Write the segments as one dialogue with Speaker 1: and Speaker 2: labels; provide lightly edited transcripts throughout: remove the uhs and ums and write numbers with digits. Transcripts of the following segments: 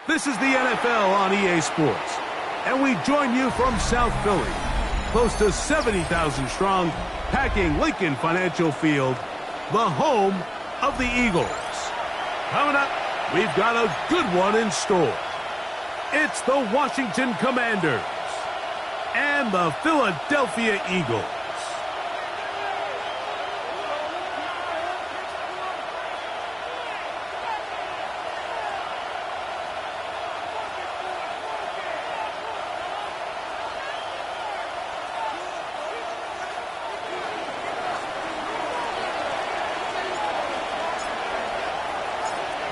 Speaker 1: This is the NFL on EA Sports, and we join you from South Philly, close to 70,000 strong, packing Lincoln Financial Field, the home of the Eagles. Coming up, we've got a good one in store. It's the Washington Commanders and the Philadelphia Eagles.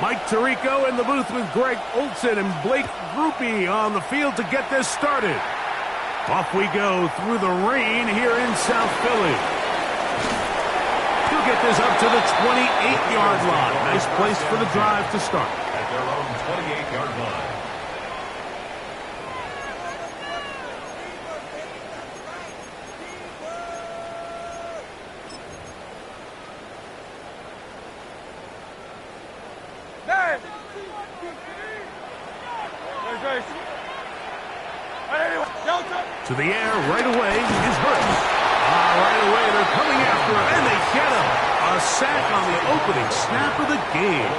Speaker 1: Mike Tirico in the booth with Greg Olson and Blake Groupie on the field to get this started. Off we go through the rain here in South Philly. He'll get this up to the 28-yard line. Nice place for the drive to start.
Speaker 2: At their own 28-yard line.
Speaker 1: To the air right away is Hurts. Right away they're coming after him, and they get him. A sack on the opening snap of the game.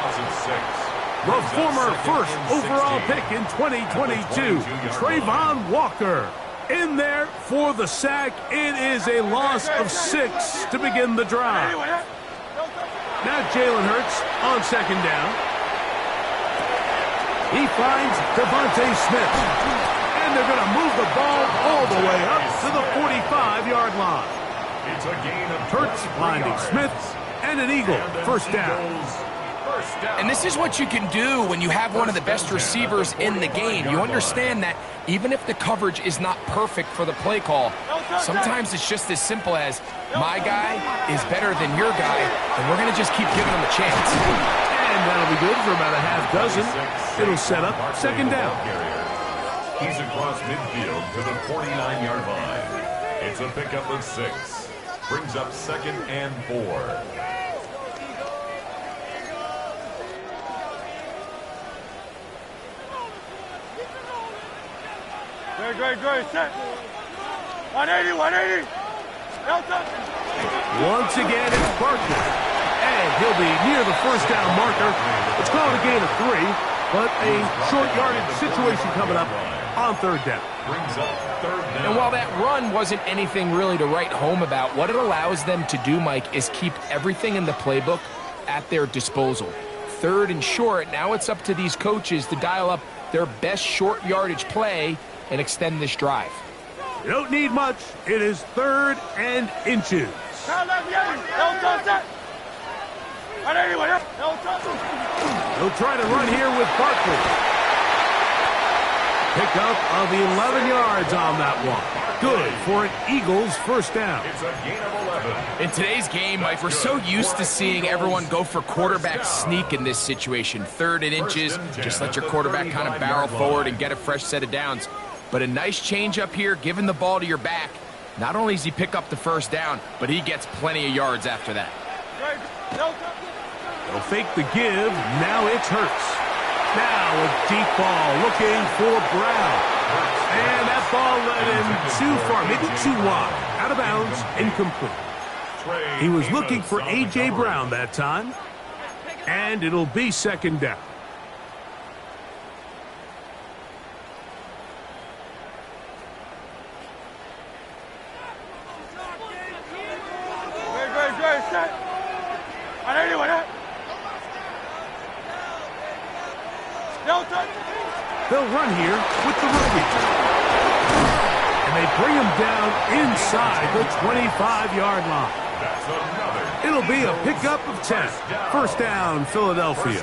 Speaker 1: The former first overall pick in 2022, Trayvon Walker, in there for the sack. It is a loss of 6 to begin the drive. Now Jalen Hurts on second down. He finds Devontae Smith. And they're going to move the ball all the way up to the 45-yard line.
Speaker 2: It's a gain of
Speaker 1: Hurts finding Smith and an Eagle. First down.
Speaker 3: And this is what you can do when you have one of the best receivers in the game. You understand that even if the coverage is not perfect for the play call, sometimes it's just as simple as my guy is better than your guy, and we're going to just keep giving him a chance.
Speaker 1: And that'll be good for about a half dozen. It'll set up second down.
Speaker 2: He's across midfield to the 49-yard line. It's a pickup of 6. Brings up second and 4.
Speaker 4: Great. Set. 180.
Speaker 1: Once again, it's Barkley. And he'll be near the first down marker. It's called a gain of 3, but a short yardage situation coming up on third down.
Speaker 2: Brings up third down.
Speaker 3: And while that run wasn't anything really to write home about, what it allows them to do, Mike, is keep everything in the playbook at their disposal. Third and short, now it's up to these coaches to dial up their best short yardage play and extend this drive.
Speaker 1: You don't need much. It is third and inches. He'll try to run here with Barkley. Pick up of 11 yards on that one. Good for an Eagles first down.
Speaker 2: It's a gain of 11.
Speaker 3: In today's game, Mike, we're so used to seeing everyone go for quarterback sneak in this situation. Third and inches, just let your quarterback kind of barrel forward and get a fresh set of downs. But a nice change up here, giving the ball to your back. Not only does he pick up the first down, but he gets plenty of yards after that.
Speaker 1: They'll fake the give. Now it's Hurts. Now a deep ball looking for Brown. And that ball led him too far, maybe too wide. Out of bounds, incomplete. He was looking for A.J. Brown that time. And it'll be second down.
Speaker 4: Great. Set. 180.
Speaker 1: They'll run here with the rookie. And they bring him down inside the 25-yard line.
Speaker 2: That's another
Speaker 1: It'll be a pickup of 10. First down, Philadelphia.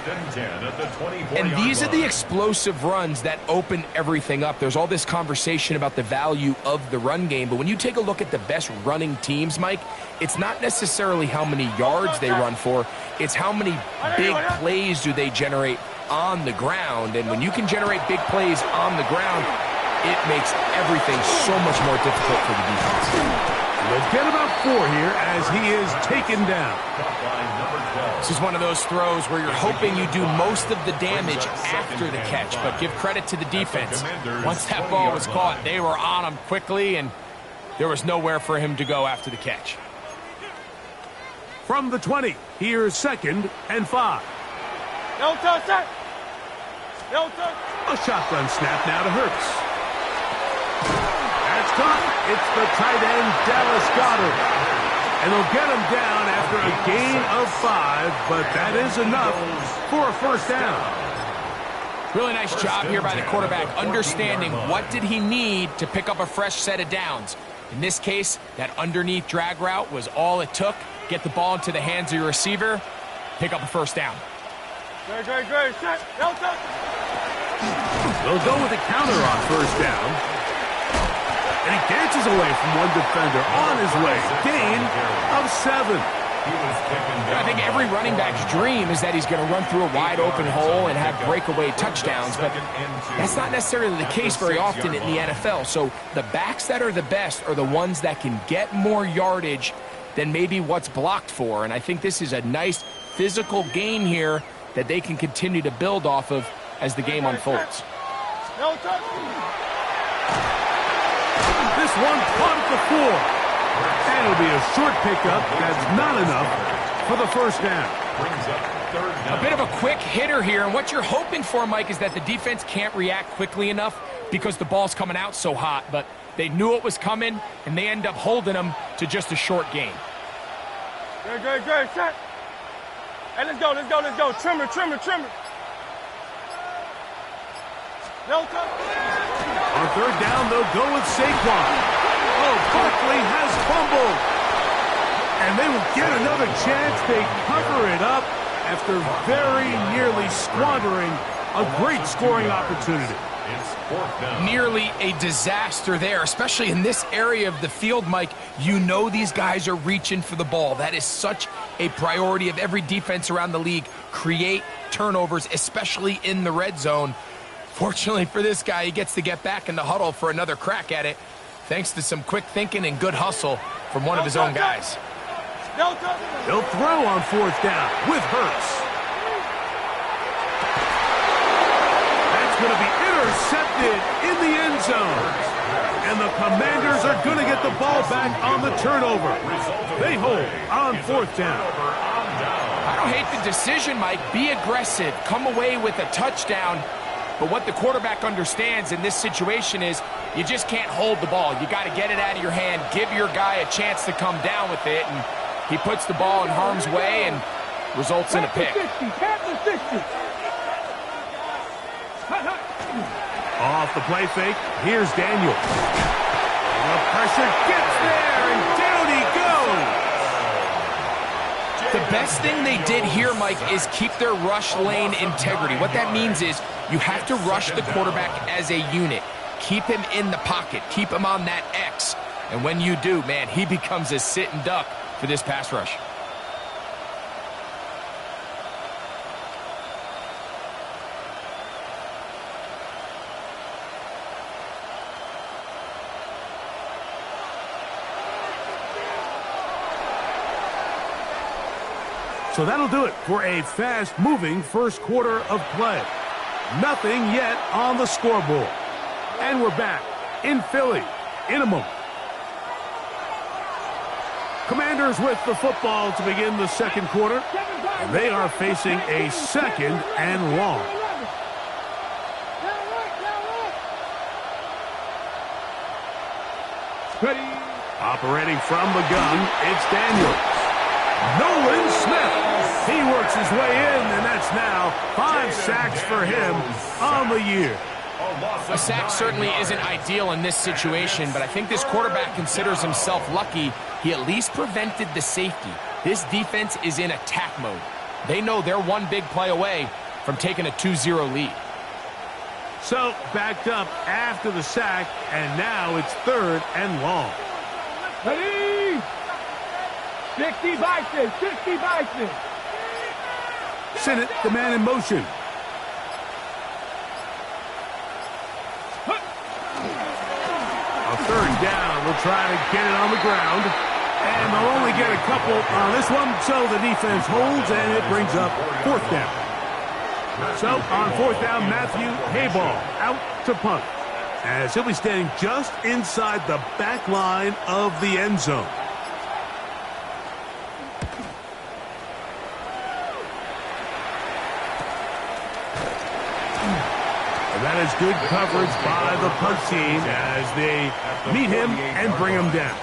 Speaker 3: And these are the explosive runs that open everything up. There's all this conversation about the value of the run game, but when you take a look at the best running teams, Mike, it's not necessarily how many yards they run for, it's how many big plays do they generate on the ground. And when you can generate big plays on the ground, it makes everything so much more difficult for the defense.
Speaker 1: We'll get about 4 here as he is taken down.
Speaker 3: This is one of those throws where you're hoping you do most of the damage after the catch, but give credit to the defense. Once that ball was caught, they were on him quickly, and there was nowhere for him to go after the catch.
Speaker 1: From the 20, here's 2nd and 5.
Speaker 4: No touch, set. No touch.
Speaker 1: A shotgun snap now to Hurts. That's caught. It's the tight end, Dallas Goedert. And they'll get him down after a gain of 5, but that is enough for a first down.
Speaker 3: Really nice job here by the quarterback, understanding what did he need to pick up a fresh set of downs. In this case, that underneath drag route was all it took. Get the ball into the hands of your receiver, pick up a first down.
Speaker 4: Great, set. No touch.
Speaker 1: They'll go with a counter on first down. And he dances away from one defender on his way. Gain of 7.
Speaker 3: I think every running back's dream is that he's going to run through a wide open hole and have breakaway touchdowns, but that's not necessarily the case very often in the NFL. So the backs that are the best are the ones that can get more yardage than maybe what's blocked for. And I think this is a nice physical gain here that they can continue to build off of as the game unfolds.
Speaker 4: No touch.
Speaker 1: This one caught at the 4. And it'll be a short pickup. That's not enough for the first down.
Speaker 3: A bit of a quick hitter here, and what you're hoping for, Mike, is that the defense can't react quickly enough because the ball's coming out so hot, but they knew it was coming, and they end up holding them to just a short gain.
Speaker 4: Great, set. Hey, let's go. Trimmer. No touch.
Speaker 1: On third down, they'll go with Saquon. Oh, Barkley has fumbled. And they will get another chance. They cover it up after very nearly squandering a great scoring opportunity.
Speaker 3: Nearly a disaster there, especially in this area of the field, Mike. You know these guys are reaching for the ball. That is such a priority of every defense around the league. Create turnovers, especially in the red zone. Fortunately for this guy, he gets to get back in the huddle for another crack at it, thanks to some quick thinking and good hustle from one of his own guys.
Speaker 1: He'll throw on fourth down with Hurts. That's going to be intercepted in the end zone. And the Commanders are going to get the ball back on the turnover. They hold on fourth down.
Speaker 3: I don't hate the decision, Mike. Be aggressive. Come away with a touchdown. But what the quarterback understands in this situation is you just can't hold the ball. You got to get it out of your hand, give your guy a chance to come down with it, and he puts the ball in harm's way and results in a pick.
Speaker 1: Off the play fake, here's Daniel. And the pressure gets there, and down he goes.
Speaker 3: The best thing they did here, Mike, is keep their rush lane integrity. What that means is you have to rush the quarterback as a unit. Keep him in the pocket. Keep him on that X. And when you do, man, he becomes a sit and duck for this pass rush.
Speaker 1: So that'll do it for a fast-moving first quarter of play. Nothing yet on the scoreboard. And we're back in Philly in a moment. Commanders with the football to begin the second quarter. And they are facing a second and long.
Speaker 4: Ready.
Speaker 1: Operating from the gun, it's Daniels. Nolan Smith. He works his way in, and that's now 5 sacks for him on the year.
Speaker 3: A sack certainly isn't ideal in this situation, but I think this quarterback considers himself lucky. He at least prevented the safety. This defense is in attack mode. They know they're one big play away from taking a 2-0 lead.
Speaker 1: So, backed up after the sack, and now it's 3rd and long.
Speaker 4: Ready? 60 Bison, 60 Bison.
Speaker 1: Sinnott, the man in motion. A 3rd down. They'll try to get it on the ground. And they'll only get a couple on this one, so the defense holds, and it brings up 4th down. So, on 4th down, Matthew Hayball out to punt, as he'll be standing just inside the back line of the end zone. And that is good coverage by the punt team as they meet him and bring him down.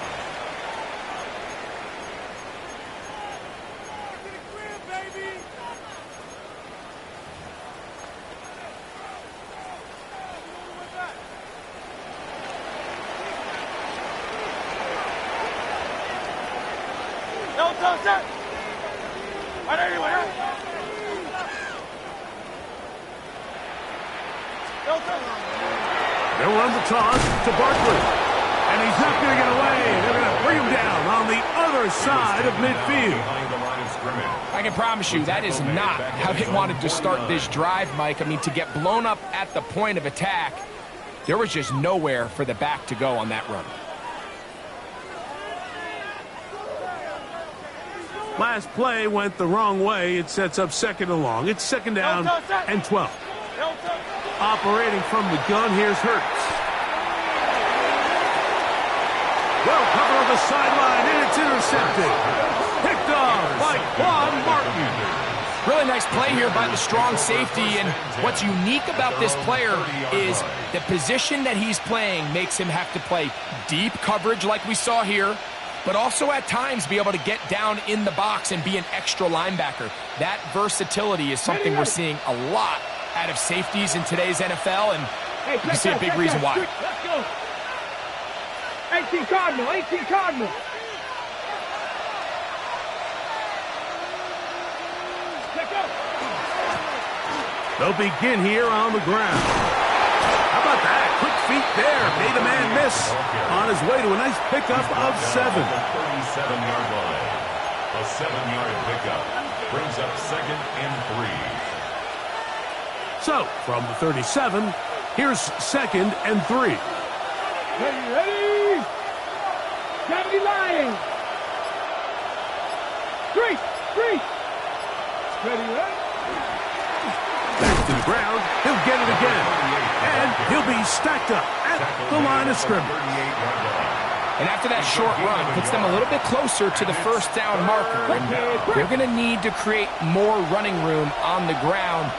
Speaker 1: They'll run the toss to Barkley. And he's not going to get away. They're going to bring him down on the other side of midfield.
Speaker 3: I can promise you that is not how they wanted to start this drive, Mike. I mean, to get blown up at the point of attack, there was just nowhere for the back to go on that run.
Speaker 1: Last play went the wrong way. It sets up 2nd and long. It's 2nd down and 12. Operating from the gun, here's Hurts. Well covered on the sideline, and it's intercepted. Picked off by Quan Martin.
Speaker 3: Really nice play here by the strong safety, and what's unique about this player is the position that he's playing makes him have to play deep coverage like we saw here, but also at times be able to get down in the box and be an extra linebacker. That versatility is something we're seeing a lot out of safeties in today's NFL, and you can see a big reason why.
Speaker 4: Let's go. 18 Cardinal, 18 Cardinal. Let's go.
Speaker 1: They'll begin here on the ground. How about that? Quick feet there. Made a man miss on his way to a nice pickup of 7.
Speaker 2: 37-yard line. A 7-yard pickup brings up 2nd and 3.
Speaker 1: So, from the 37, here's 2nd and 3.
Speaker 4: Ready, ready. 70 Lions. 3. Ready, ready.
Speaker 1: Back to the ground. He'll get it again. And he'll be stacked up at the line of scrimmage.
Speaker 3: And after that short run, puts them a little bit closer to the 1st down marker. And they're going to need to create more running room on the ground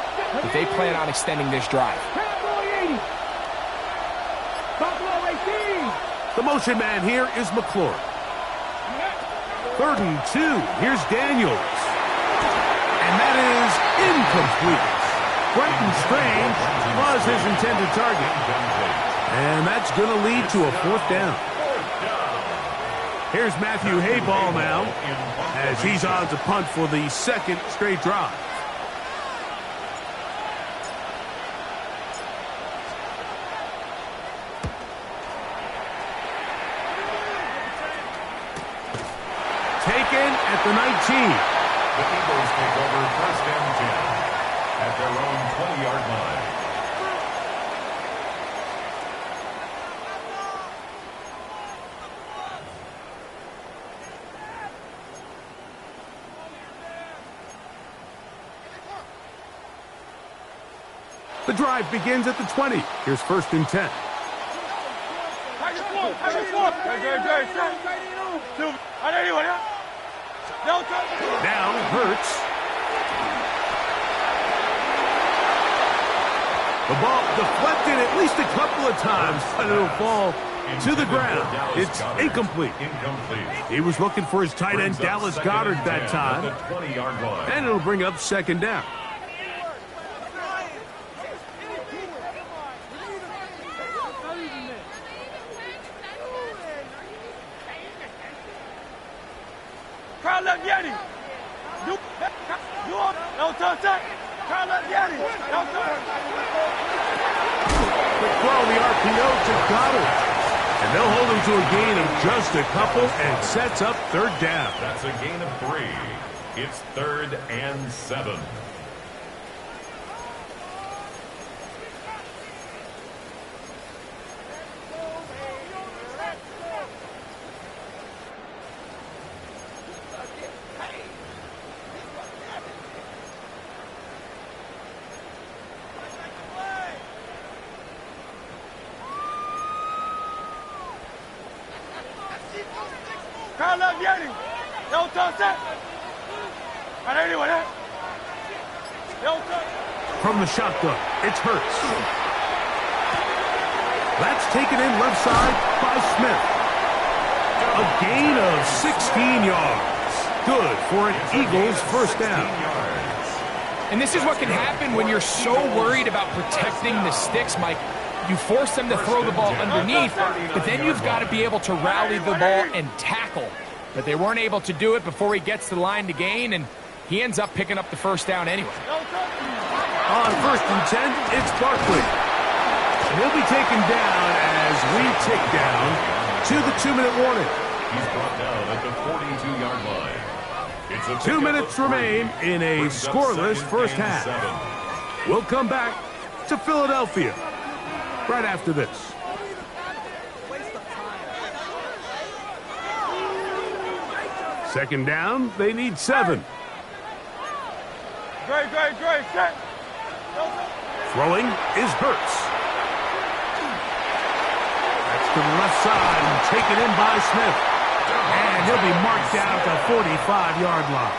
Speaker 3: if they plan on extending this drive.
Speaker 1: The motion man here is McClure. 3rd and 2. Here's Daniels. And that is incomplete. Brenton Strange was his intended target. And that's going to lead to a 4th down. Here's Matthew Hayball now as he's on to punt for the 2nd straight drive. Taken at the 19.
Speaker 2: The Eagles take over 1st and 10 at their own 20-yard line.
Speaker 1: The drive begins at the 20. Here's 1st and 10. Now Hurts. The ball deflected at least a couple of times, but it'll fall to the ground. It's incomplete. He was looking for his tight end, Dallas Goedert, that time. And it'll bring up 2nd down. Quick throw on the RPO to Goddard. And they'll hold him to a gain of just a couple and sets up third down.
Speaker 2: That's a gain of 3. It's 3rd and 7.
Speaker 1: From the shotgun, it's Hurts. That's taken in left side by Smith. A gain of 16 yards. Good for an Eagles first down.
Speaker 3: And this is what can happen when you're so worried about protecting the sticks, Mike. You force them to throw the ball underneath, but then you've got to be able to rally the ball and tackle. But they weren't able to do it before he gets to the line to gain, and he ends up picking up the first down anyway.
Speaker 1: On 1st and 10, it's Barkley. He'll be taken down as we tick down to the 2-minute warning.
Speaker 2: He's brought down at the 42-yard line. It's a
Speaker 1: 2 minutes remain in a scoreless first half. We'll come back to Philadelphia right after this. Second down, they need 7.
Speaker 4: Great. Set.
Speaker 1: Throwing is Hurts. That's to the left side and taken in by Smith. And he'll be marked down at the 45-yard line.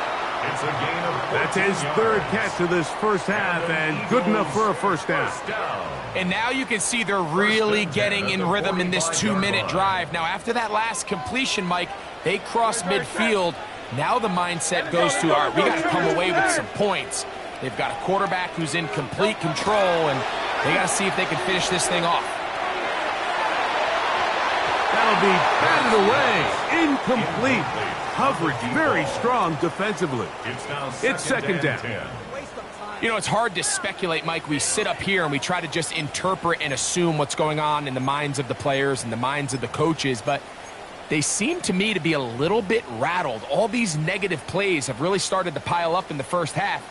Speaker 2: It's a gain of 14
Speaker 1: That's his third catch of this first half and good enough for a first down.
Speaker 3: And now you can see they're really getting in rhythm in this 2-minute drive. Now, after that last completion, Mike, they cross midfield. Now the mindset goes to, all right, we got to come away with some points. They've got a quarterback who's in complete control, and they got to see if they can finish this thing off.
Speaker 1: That'll be batted away. Incomplete. Coverage very strong defensively. It's second down.
Speaker 3: You know, it's hard to speculate, Mike. We sit up here and we try to just interpret and assume what's going on in the minds of the players and the minds of the coaches, but they seem to me to be a little bit rattled. All these negative plays have really started to pile up in the first half.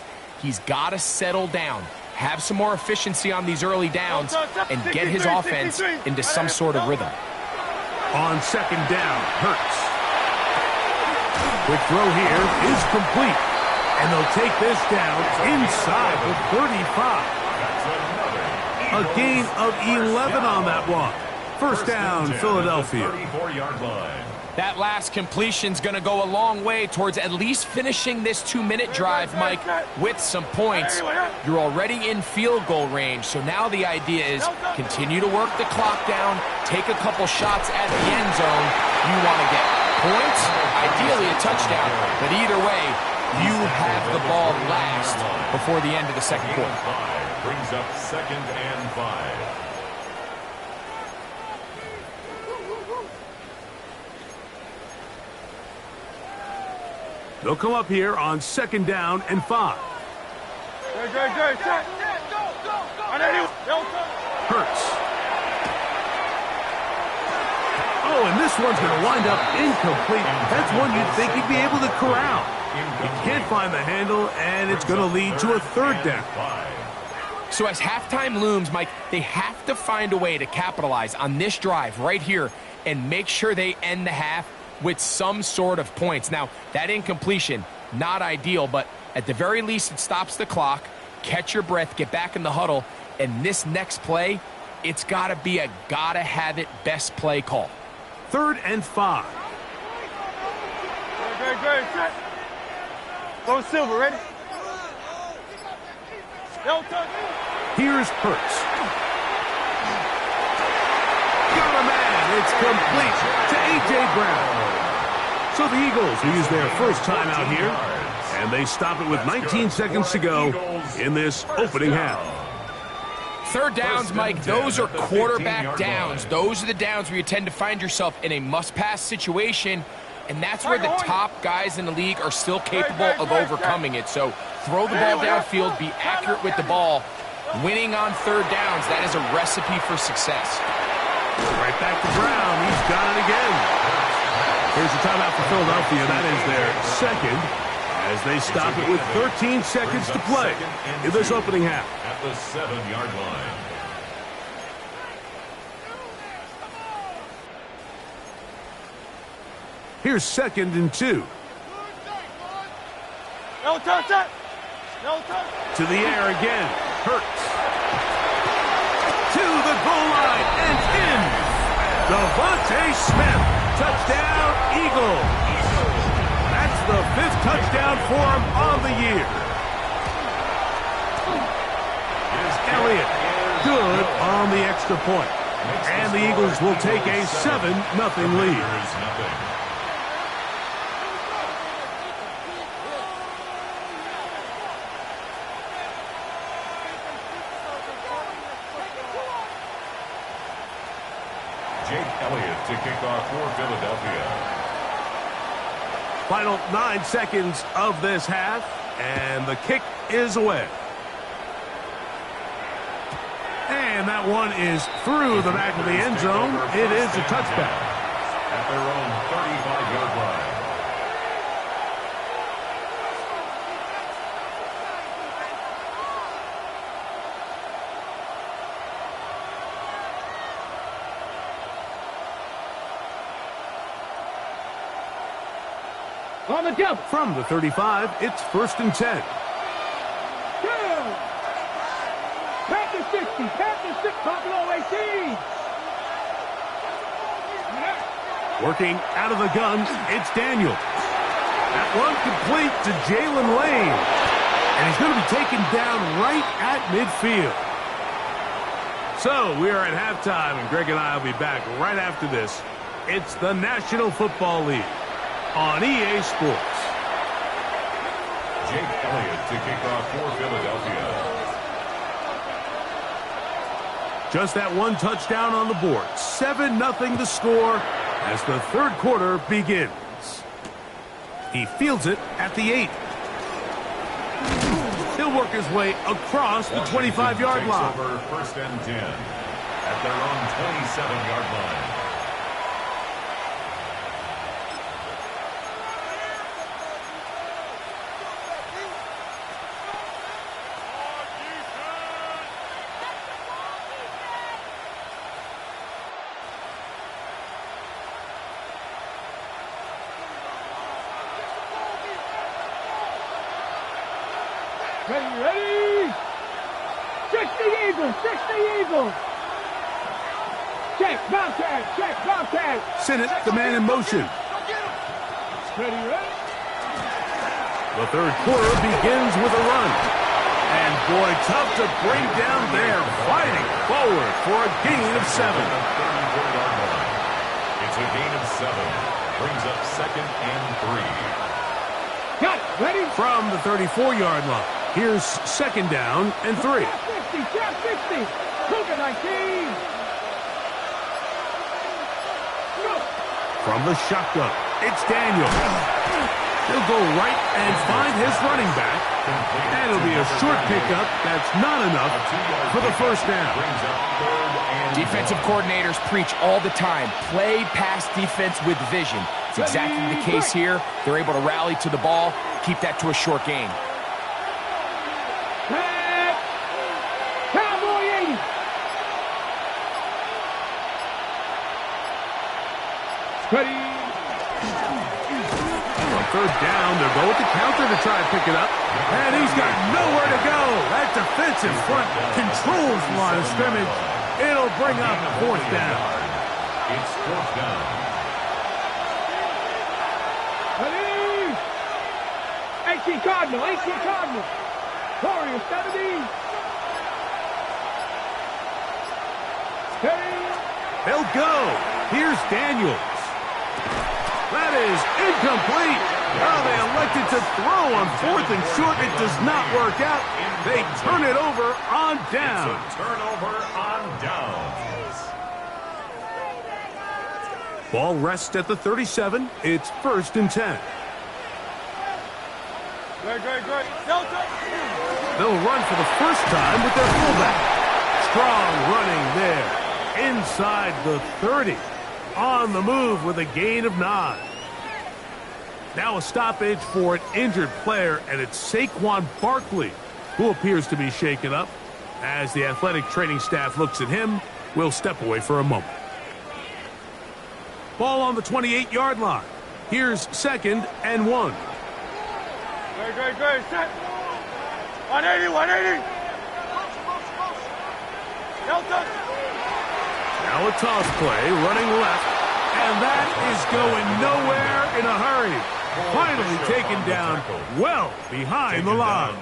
Speaker 3: He's got to settle down, have some more efficiency on these early downs, and get his offense into some sort of rhythm.
Speaker 1: On second down, Hurts. Quick throw here is complete. And they'll take this down inside the 35. A gain of 11 on that one. First down, Philadelphia.
Speaker 2: 34-yard line.
Speaker 3: That last completion's going to go a long way towards at least finishing this 2-minute drive, Mike, with some points. You're already in field goal range, so now the idea is continue to work the clock down, take a couple shots at the end zone. You want to get points, ideally a touchdown, but either way, you have the ball last before the end of the second quarter.
Speaker 2: Brings up 2nd and 5.
Speaker 1: They'll come up here on second down and 5. Hurts. Oh, and this one's going to wind up incomplete. That's one you'd think he'd be able to corral. He can't find the handle, and it's going to lead to a third down.
Speaker 3: So as halftime looms, Mike, they have to find a way to capitalize on this drive right here and make sure they end the half with some sort of points. Now, that incompletion, not ideal, but at the very least, it stops the clock. Catch your breath, get back in the huddle, and this next play, it's got to be a gotta-have-it best play call.
Speaker 1: 3rd and 5.
Speaker 4: Set. Go Silver, ready?
Speaker 1: Here's Hurts. Got a man. It's complete to A.J. Brown. So the Eagles will use their first time out here, and they stop it with 19 seconds to go in this opening half.
Speaker 3: Third downs, Mike, those are quarterback downs. Those are the downs where you tend to find yourself in a must-pass situation, and that's where the top guys in the league are still capable of overcoming it. So throw the ball downfield, be accurate with the ball. Winning on third downs, that is a recipe for success.
Speaker 1: Right back to Brown. He's got it again. Here's the timeout for Philadelphia. That is their second, as they stop it with 13 seconds to play in this opening half.
Speaker 2: At the 7-yard line.
Speaker 1: Here's 2nd and 2.
Speaker 4: No touch it. No touch.
Speaker 1: To the air again. Hurts. To the goal line and in. Devontae Smith. Touchdown, Eagle. That's the 5th touchdown for him on the year. Elliott, good on the extra point. And the Eagles will take a 7-0 lead.
Speaker 2: Elliott to kick off for Philadelphia.
Speaker 1: Final 9 seconds of this half, and the kick is away. And that one is through the back of the end zone. It is a touchback.
Speaker 2: At their own 35-yard line.
Speaker 4: On the jump.
Speaker 1: From the 35, it's 1st and 10.
Speaker 4: Panther 60. Panther 6. Buffalo 18.
Speaker 1: Working out of the gun, it's Daniel. That one complete to Jalen Lane. And he's going to be taken down right at midfield. So we are at halftime, and Greg and I will be back right after this. It's the National Football League on EA Sports.
Speaker 2: Jake Elliott to kick off for Philadelphia.
Speaker 1: Just that one touchdown on the board. 7-0 the score as the third quarter begins. He fields it at the 8. He'll work his way across the 25-yard line.
Speaker 2: Over 1st and 10 at their own 27-yard line.
Speaker 4: Ready? 60 Eagles, 60 Eagles. Check, Bobcat, check, Bobcat.
Speaker 1: Sinnott, the man in motion.
Speaker 4: Ready?
Speaker 1: The third quarter begins with a run. And boy, tough to bring down there, fighting forward for a gain of 7.
Speaker 2: It's a gain of 7. Brings up 2nd and 3.
Speaker 4: Got it, ready?
Speaker 1: From the 34-yard line. Here's 2nd down and 3.
Speaker 4: Check 60, check 60. Cougar 19. Go.
Speaker 1: From the shotgun, it's Daniel. He'll go right and find his running back. And it'll be a short pickup that's not enough for the 1st down.
Speaker 3: Defensive coordinators preach all the time, play pass defense with vision. It's exactly the case here. They're able to rally to the ball, keep that to a short gain.
Speaker 4: Cowboy 80. Ready?
Speaker 1: On 3rd down, they'll go with the counter to try and pick it up. And he's got nowhere to go. That defensive front controls the line of scrimmage. It'll bring up 4th down.
Speaker 2: It's 4th down.
Speaker 4: Ready? 18 Cardinal, 18 Cardinal. Warrior 70. Ready?
Speaker 1: They'll go. Here's Daniels. That is incomplete. Oh, they elected to throw on 4th and short. It does not work out. They turn it over on down.
Speaker 2: It's a turnover on downs.
Speaker 1: Ball rests at the 37. It's 1st and 10.
Speaker 4: Great. Delta.
Speaker 1: They'll run for the first time with their fullback. Strong running there. Inside the 30. On the move with a gain of 9. Now a stoppage for an injured player, and it's Saquon Barkley who appears to be shaken up. As the athletic training staff looks at him, we'll step away for a moment. Ball on the 28-yard line. Here's 2nd and 1.
Speaker 4: Great. Set. 180. Delta.
Speaker 1: Now a toss play, running left, and that is going nowhere in a hurry. Finally taken down well behind the line.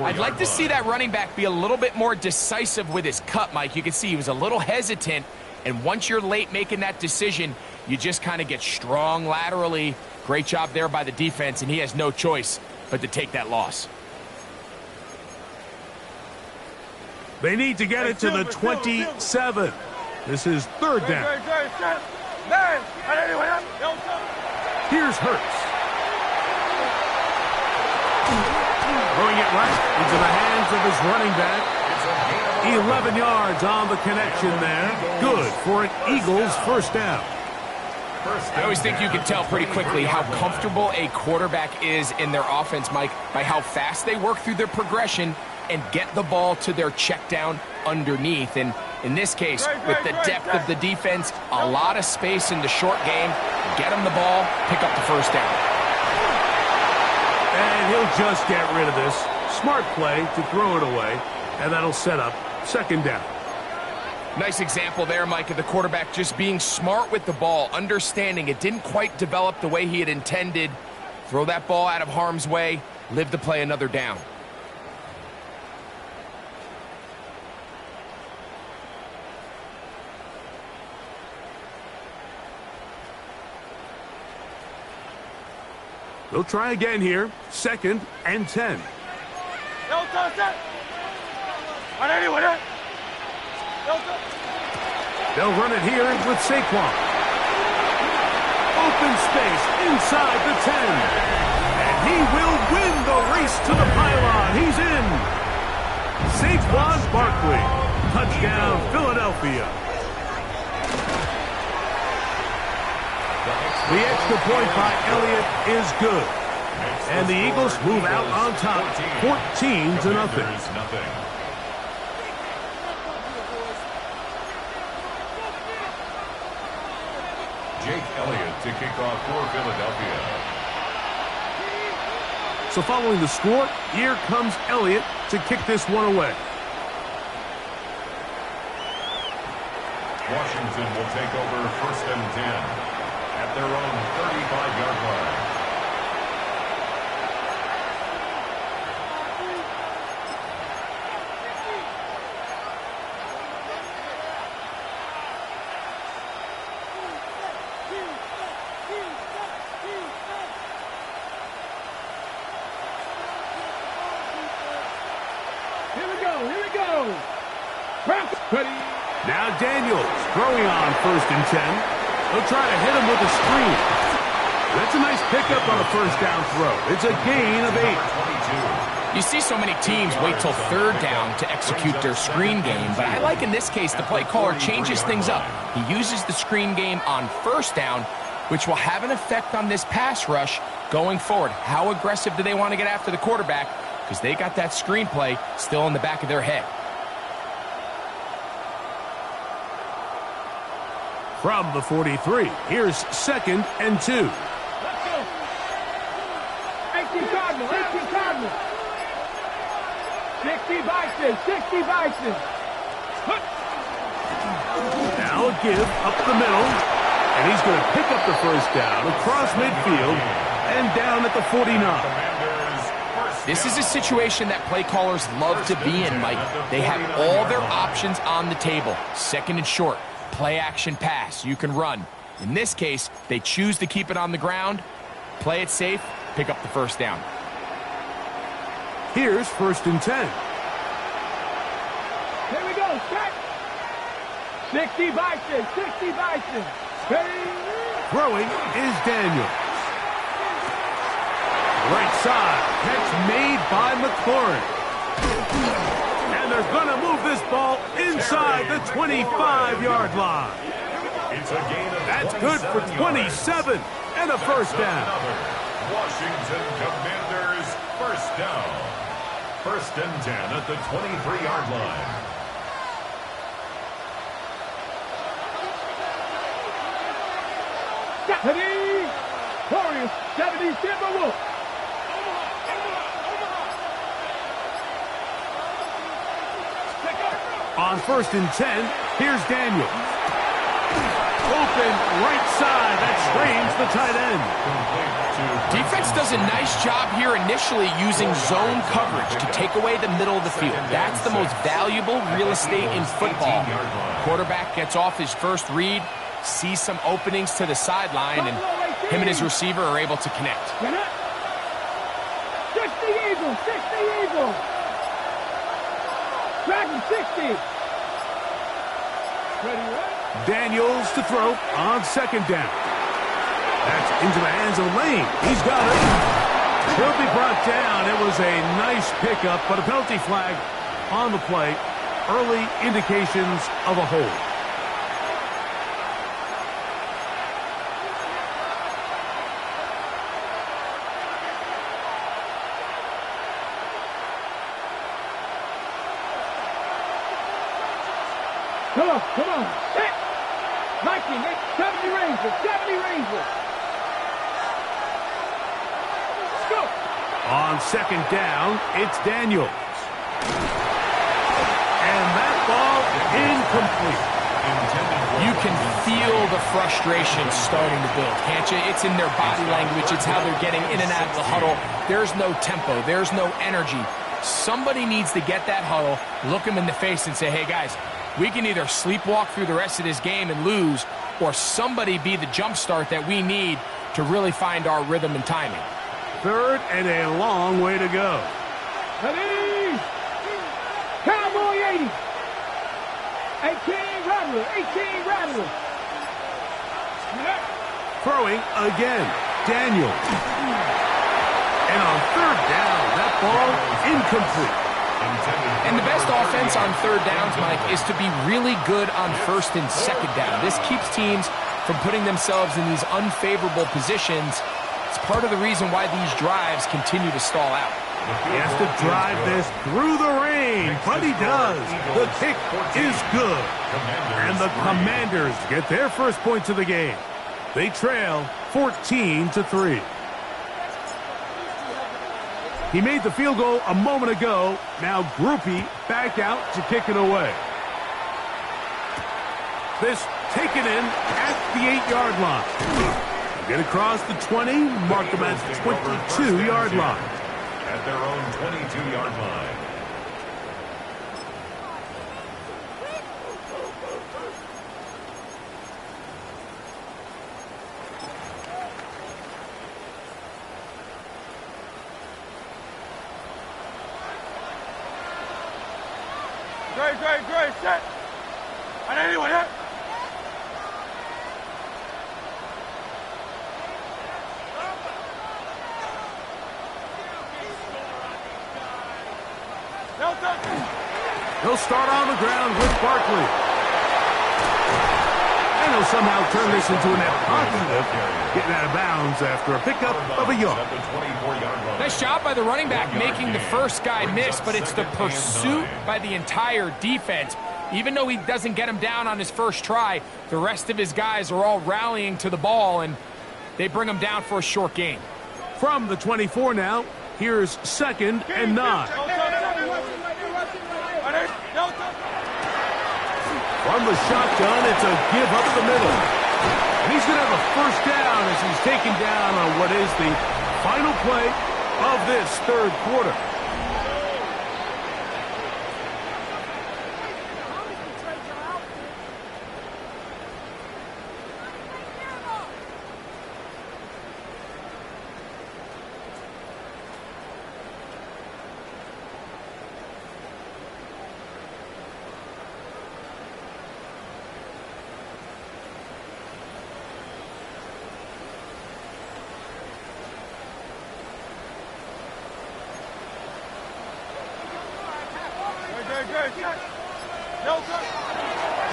Speaker 3: I'd like to see that running back be a little bit more decisive with his cut, Mike. You can see he was a little hesitant, and once you're late making that decision, you just kind of get strong laterally. Great job there by the defense, and he has no choice but to take that loss.
Speaker 1: They need to get it to the 27. This is 3rd down. Here's Hurts. Throwing it right into the hands of his running back. 11 yards on the connection there. Good for an Eagles 1st down.
Speaker 3: I always think you can tell pretty quickly how comfortable a quarterback is in their offense, Mike, by how fast they work through their progression and get the ball to their check down underneath. And in this case, with the depth of the defense, a lot of space in the short game, get them the ball, pick up the 1st down.
Speaker 1: And he'll just get rid of this. Smart play to throw it away, and that'll set up 2nd down.
Speaker 3: Nice example there, Mike, of the quarterback just being smart with the ball, understanding it didn't quite develop the way he had intended. Throw that ball out of harm's way, live to play another down.
Speaker 1: They'll try again here. 2nd and 10.
Speaker 4: Delta, set. 180. Delta.
Speaker 1: They'll run it here with Saquon. Open space inside the 10. And he will win the race to the pylon. He's in. Saquon Barkley. Touchdown, Philadelphia. The extra point by Elliott is good. And the Eagles move out on top, 14-0.
Speaker 2: Jake Elliott to kick off for Philadelphia.
Speaker 1: So following the score, here comes Elliott to kick this one away.
Speaker 2: Washington will take over 1st and 10 at their own 35-yard line.
Speaker 4: Here we go.
Speaker 1: Now Daniels throwing on 1st and 10. They'll try to hit him with a screen. That's a nice pickup on a 1st down throw. It's a gain of 8.
Speaker 3: You see so many teams wait till 3rd down to execute their screen game, but I like in this case the play caller changes things up. He uses the screen game on 1st down, which will have an effect on this pass rush going forward. How aggressive do they want to get after the quarterback? Because they got that screen play still in the back of their head.
Speaker 1: From the 43, here's 2nd and 2.
Speaker 4: Let's go. 18 Cardinal. 60 Bison.
Speaker 1: Now a give up the middle, and he's going to pick up the 1st down across midfield and down at the 49.
Speaker 3: This is a situation that play callers love to be in, Mike. They have all their options on the table. 2nd and short. Play action pass. You can run. In this case, they choose to keep it on the ground, play it safe, pick up the 1st down.
Speaker 1: Here's 1st and 10.
Speaker 4: Here we go. Set. 60 Bison.
Speaker 1: Throwing is Daniels. Right side. Catch made by McLaurin. And they're going to move this ball inside the 25-yard line.
Speaker 2: It's a gain of
Speaker 1: That's good for 27 and a first down.
Speaker 2: Washington Commanders first down. 1st and 10 at the 23-yard line.
Speaker 4: Warriors, 70 Timberwolves.
Speaker 1: On 1st and 10, here's Daniels. Open right side. That strains the tight end.
Speaker 3: Defense does a nice job here initially using zone coverage to take away the middle of the field. That's the most valuable real estate in football. Quarterback gets off his first read, sees some openings to the sideline, and him and his receiver are able to connect.
Speaker 4: 60 Eagles, 60 Eagles. Dragon 60. Ready, right?
Speaker 1: Daniels to throw on 2nd down. That's into the hands of Lane. He's got it. He'll be brought down. It was a nice pickup, but a penalty flag on the play. Early indications of a hold.
Speaker 4: Come on. Set. Viking, 70 Rangers, 70 Rangers. Let's go.
Speaker 1: On 2nd down, it's Daniels. And that ball incomplete.
Speaker 3: You can feel the frustration starting to build, can't you? It's in their body language. It's how they're getting in and out of the huddle. There's no tempo. There's no energy. Somebody needs to get that huddle, look them in the face and say, hey, guys, we can either sleepwalk through the rest of this game and lose, or somebody be the jump start that we need to really find our rhythm and timing.
Speaker 1: 3rd and a long way to go.
Speaker 4: Ready? Cowboy 80. 18 Rattler, 18 Rattler.
Speaker 1: Throwing again, Daniels. And on 3rd down, that ball incomplete.
Speaker 3: And the best offense on 3rd downs, Mike, is to be really good on 1st and 2nd down. This keeps teams from putting themselves in these unfavorable positions. It's part of the reason why these drives continue to stall out.
Speaker 1: He has to drive this through the rain, but he does. The kick is good. And the Commanders get their first points of the game. They trail 14-3. He made the field goal a moment ago. Now Groupie back out to kick it away. This taken in at the 8-yard line. Get across the 20, mark them at the 22-yard line.
Speaker 2: At their own 22-yard line.
Speaker 4: Great, set. And anyone hit?
Speaker 1: He'll start on the ground with Barkley. And he'll somehow turn this into a net positive, getting out of bounds after a pickup of a yard.
Speaker 3: Nice job by the running back making the first guy miss, but it's the pursuit by the entire defense. Even though he doesn't get him down on his first try, the rest of his guys are all rallying to the ball, and they bring him down for a short gain.
Speaker 1: From the 24 now, here's 2nd and 9. From the shotgun, it's a give up the middle. And he's going to have a first down as he's taken down on what is the final play of this 3rd quarter.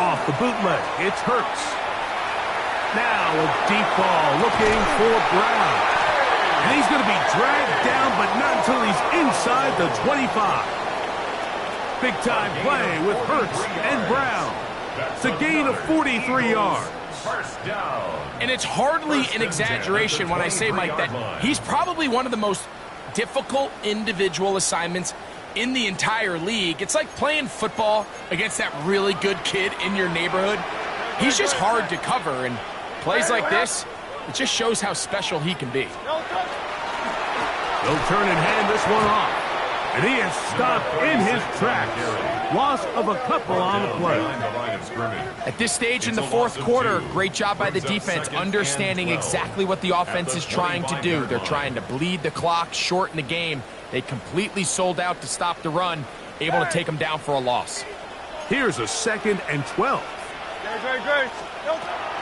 Speaker 1: Off the bootleg, it's Hurts. Now a deep ball looking for Brown. And he's going to be dragged down, but not until he's inside the 25. Big-time play with Hurts and Brown. It's a gain of 43 yards.
Speaker 2: First down.
Speaker 3: And it's hardly an exaggeration when I say, Mike, that he's probably one of the most difficult individual assignments in the entire league. It's like playing football against that really good kid in your neighborhood. He's just hard to cover, and plays like this, it just shows how special he can be.
Speaker 1: They'll turn and hand this one off. And he is stopped in his tracks. Loss of a couple on the play.
Speaker 3: At this stage in the fourth quarter, great job by the defense, understanding exactly what the offense is trying to do. They're trying to bleed the clock, shorten the game. They completely sold out to stop the run, able to take them down for a loss.
Speaker 1: Here's a 2nd and 12.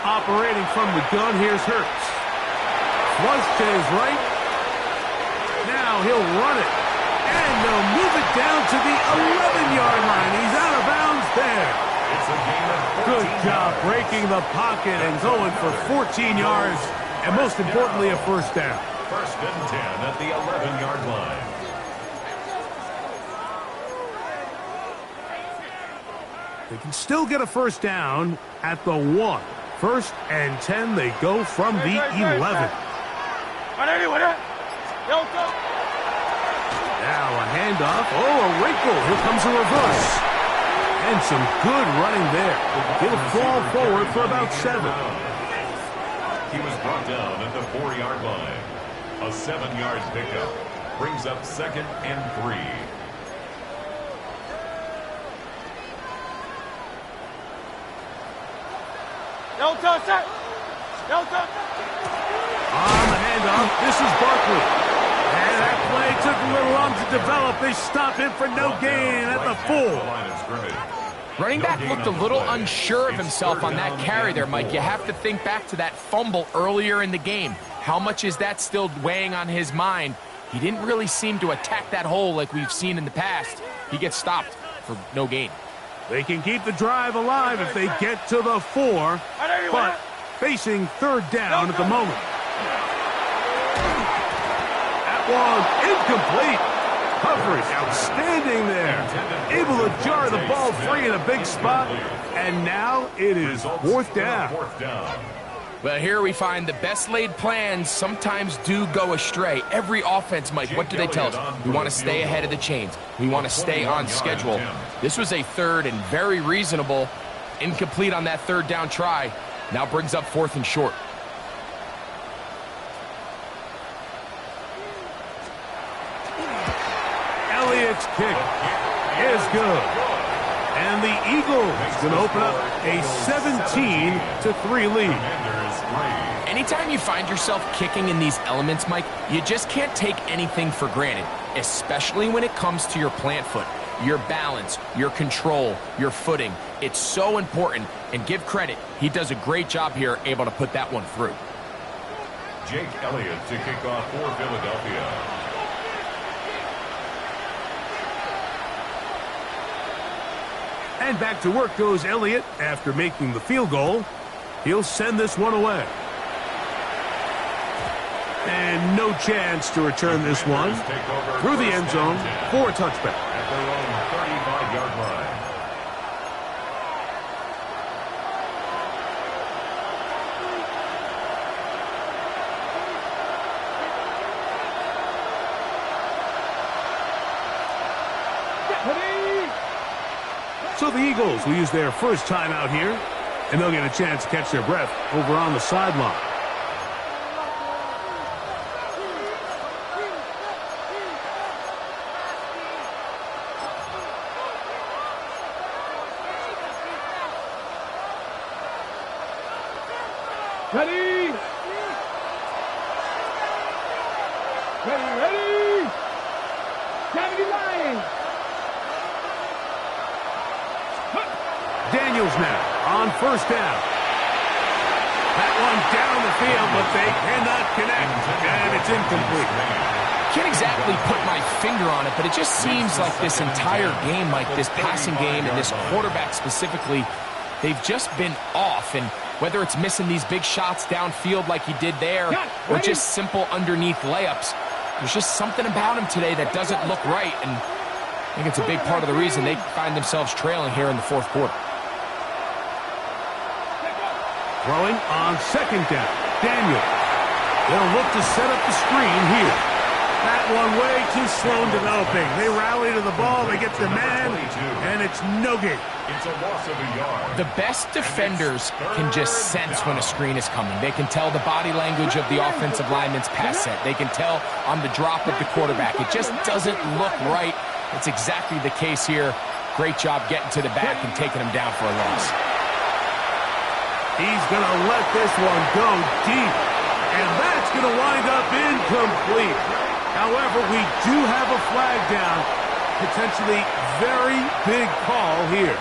Speaker 1: Operating from the gun, here's Hurts. Flush to his right. Now he'll run it. And they'll move it down to the 11-yard line. He's out of bounds there. Good job breaking the pocket and going for 14 yards. And most importantly, a first down.
Speaker 2: First and 10 at the 11-yard line.
Speaker 1: They can still get a first down at the 1. First and 10, they go from the 11. Now a handoff. Oh, a wrinkle. Here comes a reverse. And some good running there. He'll fall forward for about 7.
Speaker 2: He was brought down at the 4-yard line. A 7-yard pickup brings up 2nd and 3.
Speaker 1: On the handoff, this is Barkley. And that play took a little long to develop. They stop him for no gain at the 4.
Speaker 3: Running back looked a little unsure of himself on that carry there, Mike. You have to think back to that fumble earlier in the game. How much is that still weighing on his mind? He didn't really seem to attack that hole like we've seen in the past. He gets stopped for no gain.
Speaker 1: They can keep the drive alive if they get to the 4, but facing 3rd down at the moment. That one incomplete. Coverage outstanding there. Able to jar the ball free in a big spot, and now it is 4th down.
Speaker 3: Well, here we find the best laid plans sometimes do go astray. Every offense, Mike, what do they tell us? We want to stay ahead of the chains. We want to stay on schedule. This was a 3rd and very reasonable. Incomplete on that 3rd down try. Now brings up 4th and short.
Speaker 1: Elliott's kick is good. And the Eagles going to open up a 17-3 lead.
Speaker 3: Anytime you find yourself kicking in these elements, Mike, you just can't take anything for granted, especially when it comes to your plant foot, your balance, your control, your footing. It's so important, and give credit. He does a great job here, able to put that one through.
Speaker 2: Jake Elliott to kick off for Philadelphia.
Speaker 1: And back to work goes Elliott after making the field goal. He'll send this one away. And no chance to return this one through the end zone for a touchback.
Speaker 2: At their own 35-yard line.
Speaker 1: So the Eagles will use their first time out here, and they'll get a chance to catch their breath over on the sideline.
Speaker 4: Ready? Ready? Kennedy Lions.
Speaker 1: Daniels now on first down. That one down the field, but they cannot connect, and it's incomplete.
Speaker 3: Can't exactly put my finger on it, but it just seems like this entire game, like this passing game and this quarterback specifically, they've just been off. And whether it's missing these big shots downfield like he did there or just simple underneath layups, there's just something about him today that doesn't look right. And I think it's a big part of the reason they find themselves trailing here in the fourth quarter.
Speaker 1: Throwing on second down. Daniel. They'll look to set up the screen here. That one way too slow in developing. They rally to the ball, they get the man, and it's no gain.
Speaker 2: It's a loss of a yard.
Speaker 3: The best defenders can just sense when a screen is coming. They can tell the body language of the offensive lineman's pass set. They can tell on the drop of the quarterback. It just doesn't look right. It's exactly the case here. Great job getting to the back and taking him down for a loss.
Speaker 1: He's going to let this one go deep. And that's going to wind up incomplete. However, we do have a flag down. Potentially very big call here.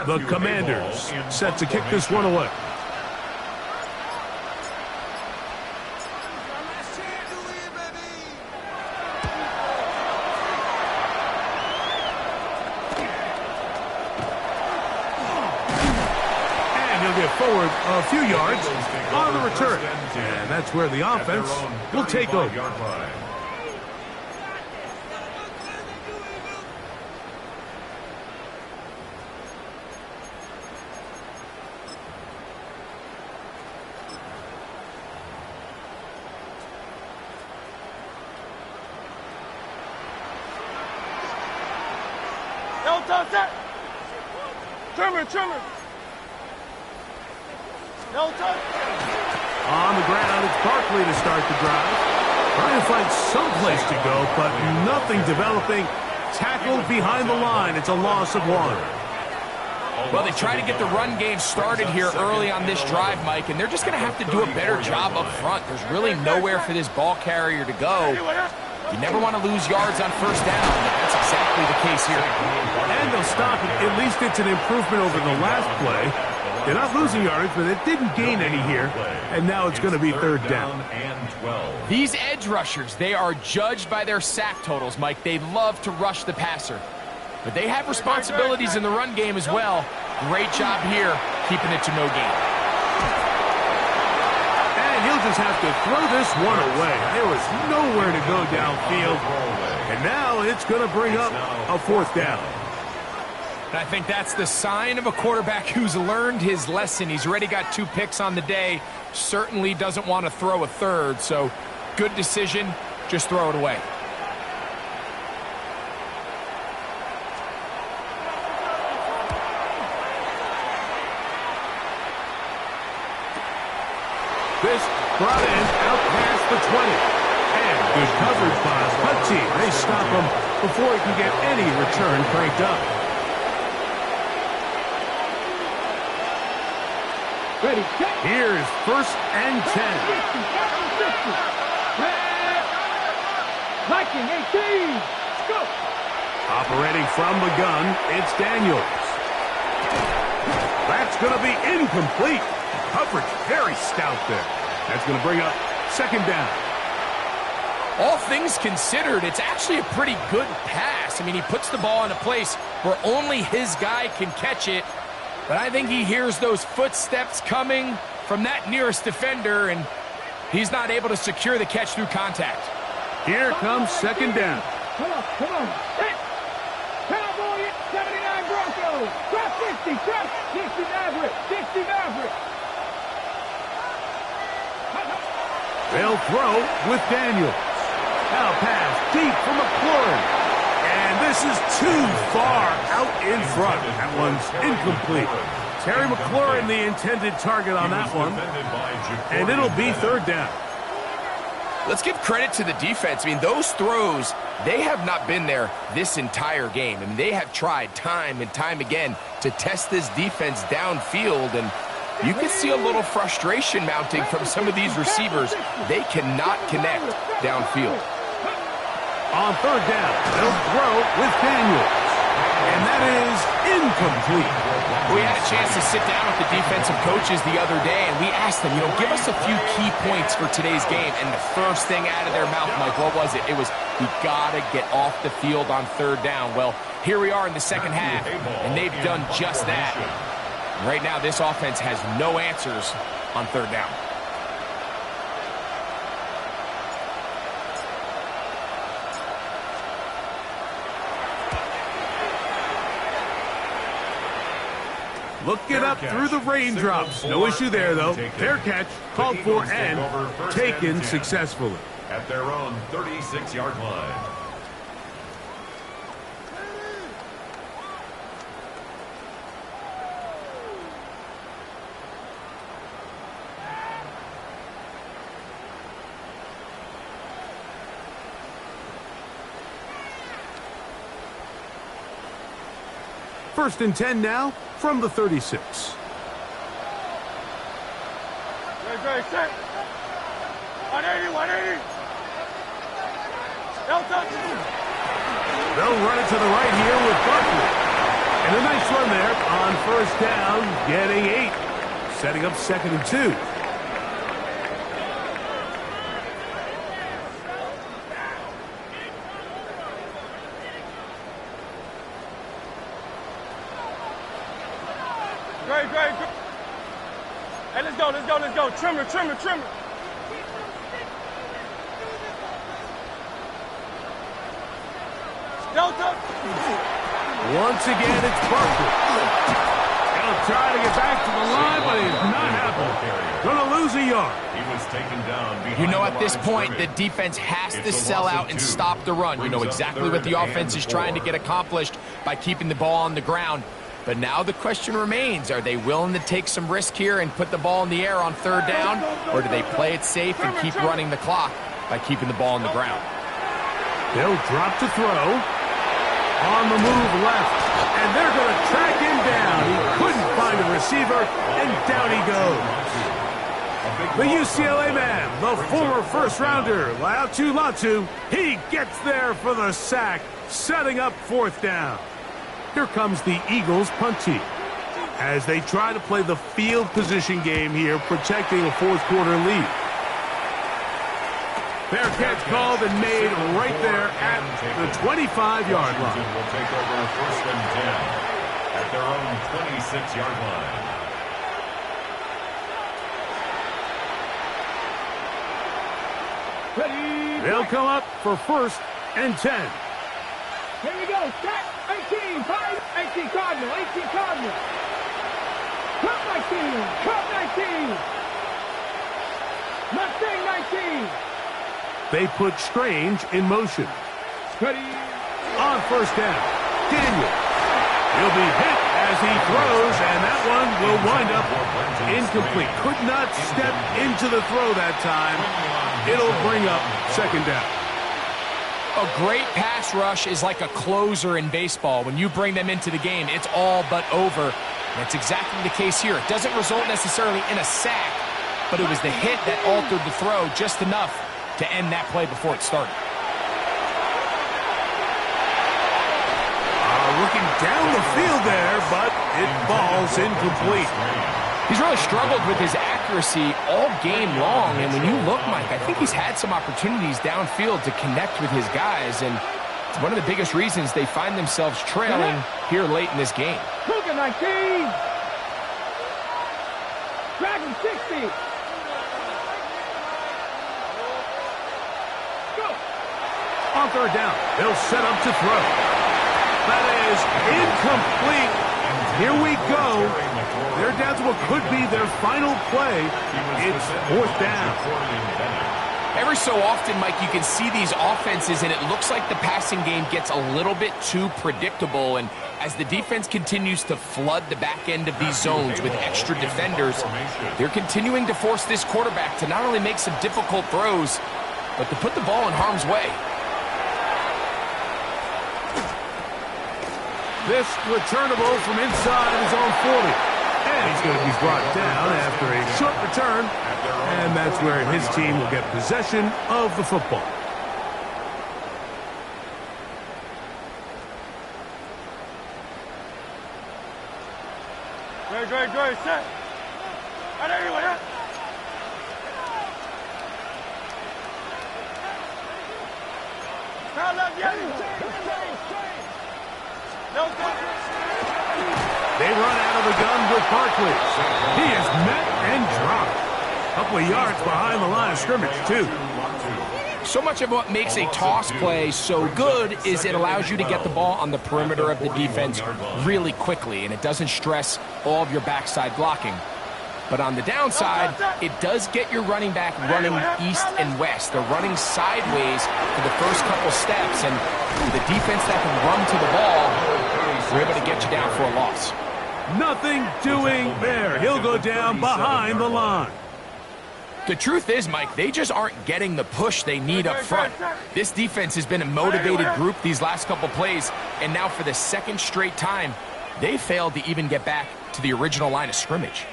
Speaker 1: The Commanders set to kick this one away. And he'll get forward a few yards on the return. And that's where the offense will take over.
Speaker 4: Trimmer. No touch.
Speaker 1: On the ground, it's Barkley to start the drive. Trying to find some place to go, but nothing developing. Tackled behind the line. It's a loss of one.
Speaker 3: Well, they try to get the run game started here early on this drive, Mike, and they're just going to have to do a better job up front. There's really nowhere for this ball carrier to go. You never want to lose yards on first down, but that's exactly the case here.
Speaker 1: And they'll stop it. At least it's an improvement over the last play. They're not losing yardage, but it didn't gain any here. And now it's going to be third down.
Speaker 3: These edge rushers, they are judged by their sack totals, Mike. They love to rush the passer. But they have responsibilities in the run game as well. Great job here, keeping it to no gain.
Speaker 1: And he'll just have to throw this one away. There was nowhere to go downfield. And now it's going to bring up a fourth down.
Speaker 3: And I think that's the sign of a quarterback who's learned his lesson. He's already got 2 picks on the day. Certainly doesn't want to throw a third. So good decision. Just throw it away.
Speaker 1: This brought in out past the 20. And good coverage by the punt team. They stop him before he can get any return cranked up.
Speaker 4: Ready, set.
Speaker 1: Here's 1st and 10.
Speaker 4: Viking 18. Let's go.
Speaker 1: Operating from the gun, it's Daniels. That's going to be incomplete. Coverage very stout there. That's going to bring up second down.
Speaker 3: All things considered, it's actually a pretty good pass. I mean, he puts the ball in a place where only his guy can catch it. But I think he hears those footsteps coming from that nearest defender, and he's not able to secure the catch through contact.
Speaker 1: Here comes second down.
Speaker 4: Come on, come on. Hit. Cowboy, 79 Broncos. Drop 60, drop 60 Maverick, 60 Maverick.
Speaker 1: They'll throw with Daniels. Now pass deep for McLaurin. And this is too far out in front. That one's incomplete. Terry McLaurin, the intended target on that one. And it'll be third down.
Speaker 3: Let's give credit to the defense. I mean, those throws, they have not been there this entire game. I mean, they have tried time and time again to test this defense downfield, and you can see a little frustration mounting from some of these receivers. They cannot connect downfield.
Speaker 1: On third down, they'll throw with Daniels. And that is incomplete.
Speaker 3: We had a chance to sit down with the defensive coaches the other day, and we asked them, give us a few key points for today's game. And the first thing out of their mouth, Mike, what was it? It was, we got to get off the field on third down. Well, here we are in the second half, and they've done just that. Right now, this offense has no answers on third down.
Speaker 1: Look it up through the raindrops. No issue there, though. Fair catch, called for and taken successfully.
Speaker 2: At their own 36-yard line.
Speaker 1: First and 10 now from the 36.
Speaker 4: Very set. 180, 180.
Speaker 1: They'll run it to the right here with Barkley. And a nice run there on first down, getting 8. Setting up second and 2.
Speaker 4: Great. Hey, let's go. Trimmer. Delta.
Speaker 1: Once again, it's Barkley. He'll try to get back to the line, but he's not happening. Gonna lose a yard.
Speaker 2: He was taken down.
Speaker 3: At this point, the defense has to sell out and stop the run. You know exactly what the offense is trying to get accomplished by keeping the ball on the ground. But now the question remains, are they willing to take some risk here and put the ball in the air on third down, or do they play it safe and keep running the clock by keeping the ball on the ground?
Speaker 1: They'll drop to throw. On the move left, and they're going to track him down. He couldn't find a receiver, and down he goes. The UCLA man, the former first-rounder, Latu, he gets there for the sack, setting up fourth down. Here comes the Eagles punt team as they try to play the field position game here, protecting a fourth-quarter lead. Fair catch called and made right there at the 25-yard line.
Speaker 2: Will take over first and 10 at their own 26-yard line.
Speaker 4: Ready.
Speaker 1: They'll come up for first and 10.
Speaker 4: Here we go. Set. 18. 18 Cardinal. 18 Cardinal. Cut 19. Cut 19. Mustang 19.
Speaker 1: They put Strange in motion.
Speaker 4: Ready.
Speaker 1: On first down, Daniel. He'll be hit as he throws, and that one will wind up incomplete. Could not step into the throw that time. It'll bring up second down.
Speaker 3: A great pass rush is like a closer in baseball. When you bring them into the game, it's all but over. That's exactly the case here. It doesn't result necessarily in a sack, but it was the hit that altered the throw just enough to end that play before it started.
Speaker 1: looking down the field there, but it falls incomplete.
Speaker 3: He's really struggled with his accuracy all game long, and when you look, Mike, I think he's had some opportunities downfield to connect with his guys, and it's one of the biggest reasons they find themselves trailing here late in this game.
Speaker 4: Cougar 19. Dragon 60. Go.
Speaker 1: On third down, they'll set up to throw. That is incomplete. Here we go. They're down to what could be their final play. It's fourth down.
Speaker 3: Every so often, Mike, you can see these offenses, and it looks like the passing game gets a little bit too predictable. And as the defense continues to flood the back end of these zones with extra defenders, they're continuing to force this quarterback to not only make some difficult throws, but to put the ball in harm's way.
Speaker 1: This returnable from inside his own 40. And he's going to be brought down after a short return. And that's where his team will get possession of the football.
Speaker 4: Great, set. Right everywhere, yeah.
Speaker 1: They run out of the gun with Barkley. He is met and dropped. A couple of yards behind the line of scrimmage, too.
Speaker 3: So much of what makes a toss play so good is it allows you to get the ball on the perimeter of the defense really quickly, and it doesn't stress all of your backside blocking. But on the downside, it does get your running back running east and west. They're running sideways for the first couple steps, and the defense that can run to the ball, they're able to get you down for a loss.
Speaker 1: Nothing doing there. He'll go down behind the line.
Speaker 3: The truth is, Mike, they just aren't getting the push they need up front. This defense has been a motivated group these last couple plays, and now for the second straight time, they failed to even get back to the original line of scrimmage.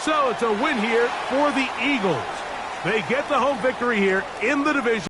Speaker 1: So it's a win here for the Eagles. They get the home victory here in the division.